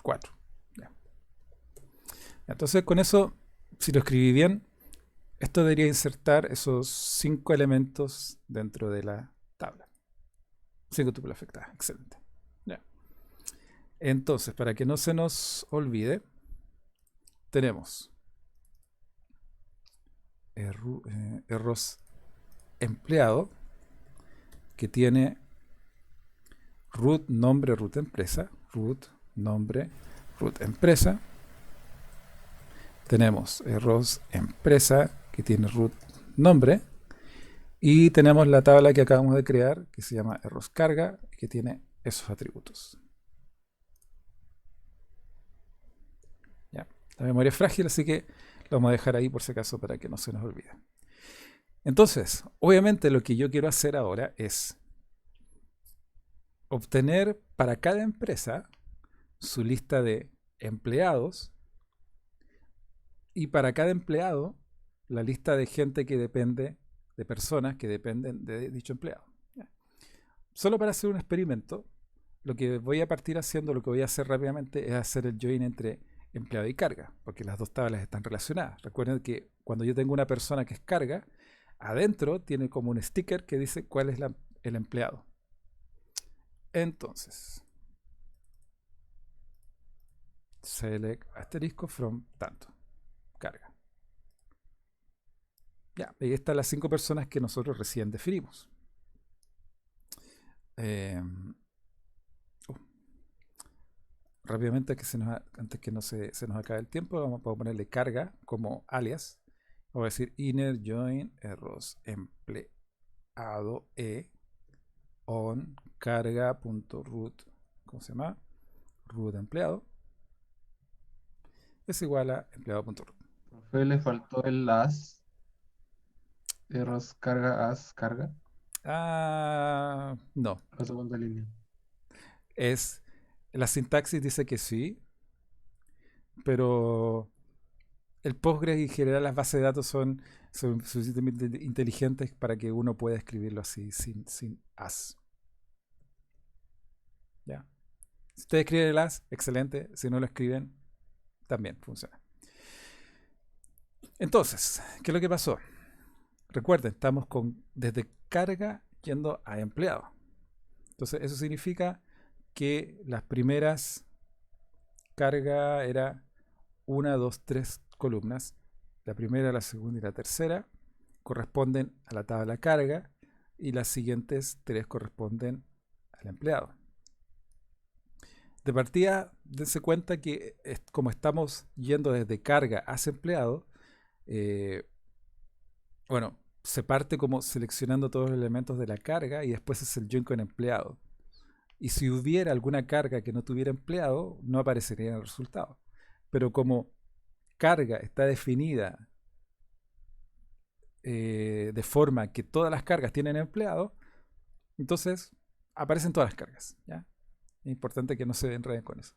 4. Ya. Entonces con eso, si lo escribí bien, esto debería insertar esos 5 elementos dentro de la tabla. 5 tuplas afectadas. Excelente. Ya. Entonces, para que no se nos olvide, tenemos erros empleado, que tiene root, nombre, root empresa, root, nombre, root empresa. Tenemos erros empresa, que tiene root, nombre. Y tenemos la tabla que acabamos de crear, que se llama erros carga, que tiene esos atributos. Ya. La memoria es frágil, así que lo vamos a dejar ahí por si acaso para que no se nos olvide. Entonces, obviamente lo que yo quiero hacer ahora es obtener para cada empresa su lista de empleados y para cada empleado la lista de gente que depende, de personas que dependen de dicho empleado. ¿Ya? Solo para hacer un experimento, lo que voy a partir haciendo, lo que voy a hacer rápidamente es hacer el join entre empleado y carga, porque las dos tablas están relacionadas. Recuerden que cuando yo tengo una persona que es carga, adentro tiene como un sticker que dice cuál es el empleado. Entonces, select asterisco from tanto, carga. Ya, ahí están las 5 personas que nosotros recién definimos. Rápidamente, antes que no se nos acabe el tiempo, vamos a ponerle carga como alias. Voy a decir inner join erros empleado on carga.root, ¿cómo se llama? Root empleado es igual a empleado.root. Profe, le faltó el as. Erros carga, as, carga. No. La segunda línea. La sintaxis dice que sí, pero el Postgres y en general las bases de datos son suficientemente inteligentes para que uno pueda escribirlo así, sin as. ¿Ya? Si ustedes escriben el as, excelente. Si no lo escriben, también funciona. Entonces, ¿qué es lo que pasó? Recuerden, estamos desde carga yendo a empleado. Entonces, eso significa que las primeras carga era 1, 2, 3 columnas. La primera, la segunda y la tercera corresponden a la tabla carga y las siguientes 3 corresponden al empleado. De partida, dense cuenta que como estamos yendo desde carga hacia empleado, bueno, se parte como seleccionando todos los elementos de la carga y después es el join con empleado. Y si hubiera alguna carga que no tuviera empleado, no aparecería en el resultado. Pero como carga está definida de forma que todas las cargas tienen empleado, entonces aparecen todas las cargas, ¿ya? Es importante que no se enreden con eso.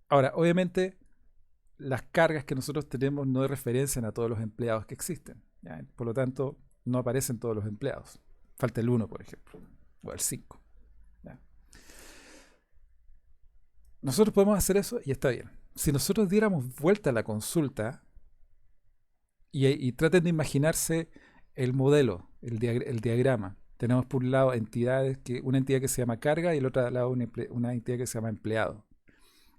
Ahora, obviamente, las cargas que nosotros tenemos no referencian a todos los empleados que existen, ¿ya? Por lo tanto, no aparecen todos los empleados. Falta el 1, por ejemplo, o el 5. ¿Ya? Nosotros podemos hacer eso y está bien. Si nosotros diéramos vuelta a la consulta y traten de imaginarse el modelo, el diagrama. Tenemos por un lado una entidad que se llama carga y el otro lado una entidad que se llama empleado.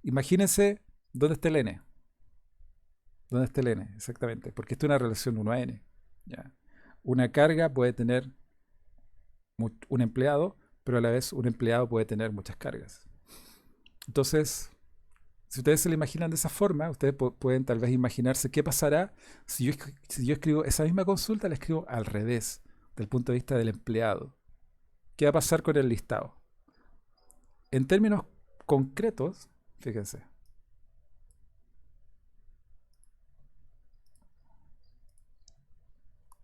Imagínense dónde está el n. ¿Dónde está el n? Exactamente, porque esto es una relación 1 a n. ¿Ya? Una carga puede tener un empleado, pero a la vez un empleado puede tener muchas cargas. Entonces, si ustedes se lo imaginan de esa forma, ustedes pueden tal vez imaginarse qué pasará si yo escribo esa misma consulta, la escribo al revés, del punto de vista del empleado. ¿Qué va a pasar con el listado? En términos concretos, fíjense.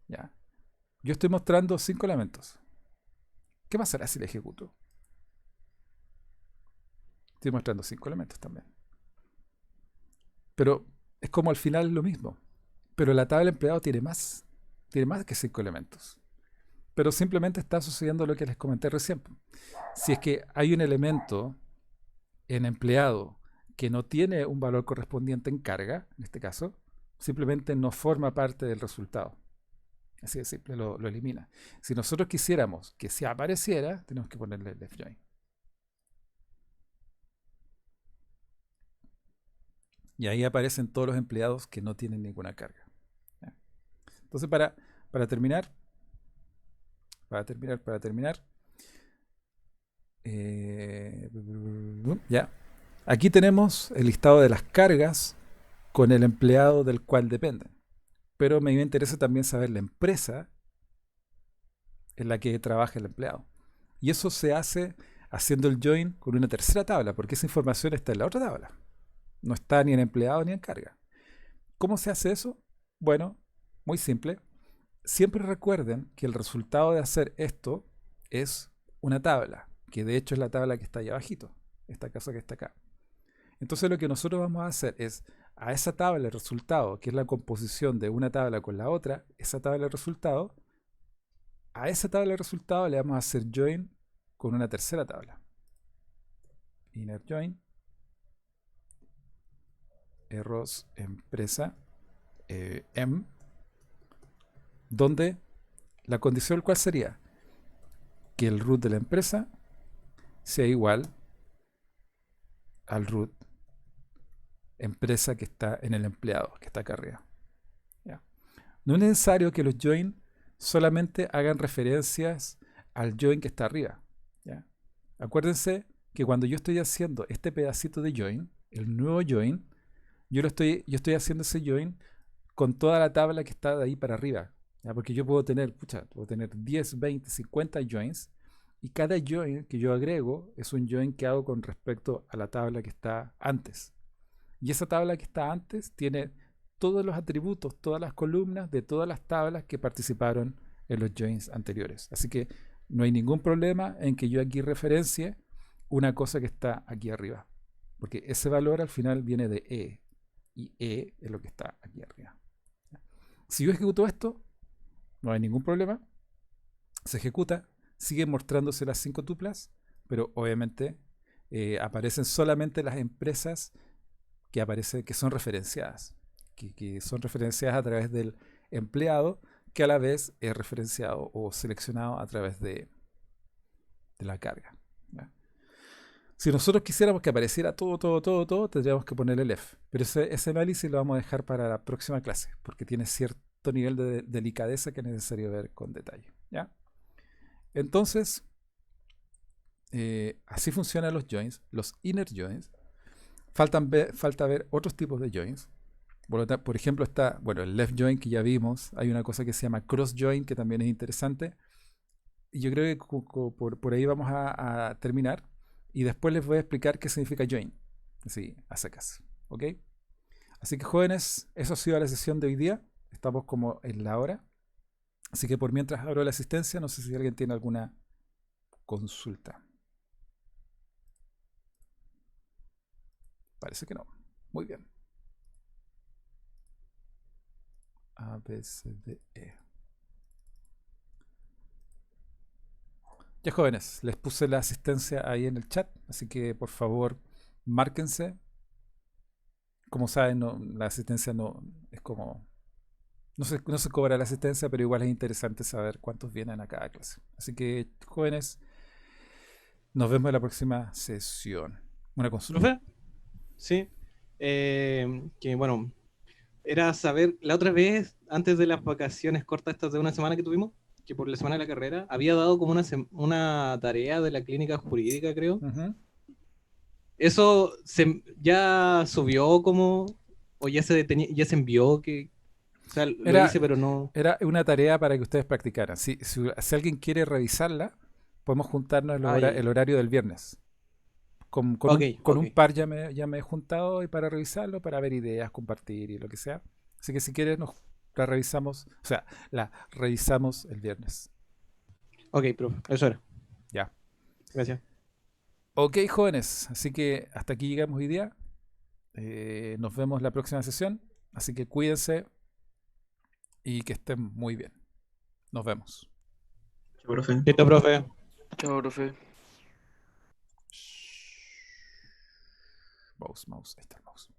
Ya. Yo estoy mostrando 5 elementos. ¿Qué pasará si le ejecuto? Estoy mostrando 5 elementos también. Pero es como al final lo mismo. Pero la tabla empleado tiene más que 5 elementos. Pero simplemente está sucediendo lo que les comenté recién. Si es que hay un elemento en empleado que no tiene un valor correspondiente en carga, en este caso, simplemente no forma parte del resultado. Así de simple, lo elimina. Si nosotros quisiéramos que se apareciera, tenemos que ponerle left join. Y ahí aparecen todos los empleados que no tienen ninguna carga. ¿Ya? Entonces, para terminar, ya. Aquí tenemos el listado de las cargas con el empleado del cual dependen. Pero me interesa también saber la empresa en la que trabaja el empleado. Y eso se hace haciendo el join con una tercera tabla, porque esa información está en la otra tabla. No está ni en empleado ni en carga. ¿Cómo se hace eso? Bueno, muy simple. Siempre recuerden que el resultado de hacer esto es una tabla, que de hecho es la tabla que está ahí abajito, esta cosa que está acá. Entonces lo que nosotros vamos a hacer es a esa tabla de resultado, que es la composición de una tabla con la otra, esa tabla de resultado, a esa tabla de resultado le vamos a hacer join con una tercera tabla. Inner join. Erros empresa M, donde la condición cuál sería que el root de la empresa sea igual al root empresa que está en el empleado, que está acá arriba. ¿Ya? No es necesario que los join solamente hagan referencias al join que está arriba. ¿Ya? Acuérdense que cuando yo estoy haciendo este pedacito de join, el nuevo join, yo estoy haciendo ese join con toda la tabla que está de ahí para arriba. ¿Ya? Porque yo puedo tener 10, 20, 50 joins, y cada join que yo agrego es un join que hago con respecto a la tabla que está antes. Y esa tabla que está antes tiene todos los atributos, todas las columnas de todas las tablas que participaron en los joins anteriores. Así que no hay ningún problema en que yo aquí referencie una cosa que está aquí arriba. Porque ese valor al final viene de E. Y E es lo que está aquí arriba. Si yo ejecuto esto, no hay ningún problema. Se ejecuta, siguen mostrándose las 5 tuplas, pero obviamente aparecen solamente las empresas que son referenciadas. que son referenciadas a través del empleado, que a la vez es referenciado o seleccionado a través de la carga. ¿Ya? Si nosotros quisiéramos que apareciera todo, tendríamos que poner el F. Pero ese análisis lo vamos a dejar para la próxima clase, porque tiene cierto nivel de delicadeza que es necesario ver con detalle. ¿Ya? Entonces, así funcionan los joins, los inner joins. Falta ver otros tipos de joins. Por ejemplo, está, bueno, el left join que ya vimos. Hay una cosa que se llama cross join, que también es interesante. Y yo creo que por ahí vamos a terminar. Y después les voy a explicar qué significa join. Así, a secas. ¿Ok? Así que, jóvenes, eso ha sido la sesión de hoy día. Estamos como en la hora. Así que por mientras abro la asistencia, no sé si alguien tiene alguna consulta. Parece que no. Muy bien. A, B, C, D, E. Ya, jóvenes, les puse la asistencia ahí en el chat, así que por favor, márquense. Como saben, la asistencia no es como... No se cobra la asistencia, pero igual es interesante saber cuántos vienen a cada clase. Así que, jóvenes, nos vemos en la próxima sesión. ¿Una consulta? ¿Profe? Sí. Que bueno, era saber, la otra vez, antes de las vacaciones cortas estas de una semana que tuvimos, que por la semana de la carrera, había dado como una tarea de la clínica jurídica, creo. Ujú. ¿Eso ya subió como, o ya ya se envió? O sea, lo Era- hice, pero no... Era una tarea para que ustedes practicaran. Si alguien quiere revisarla, podemos juntarnos Ah, ya. el horario del viernes. Con Ok, un ok. par ya me he juntado y para revisarlo, para ver ideas, compartir y lo que sea. Así que si quieres la revisamos, o sea, la revisamos el viernes. Ok, profe, eso era. Ya. Gracias. Ok, jóvenes. Así que hasta aquí llegamos hoy día. Nos vemos la próxima sesión. Así que cuídense y que estén muy bien. Nos vemos. Chao, profe. Listo, profe. Chao, profe. Mouse, ahí está el mouse.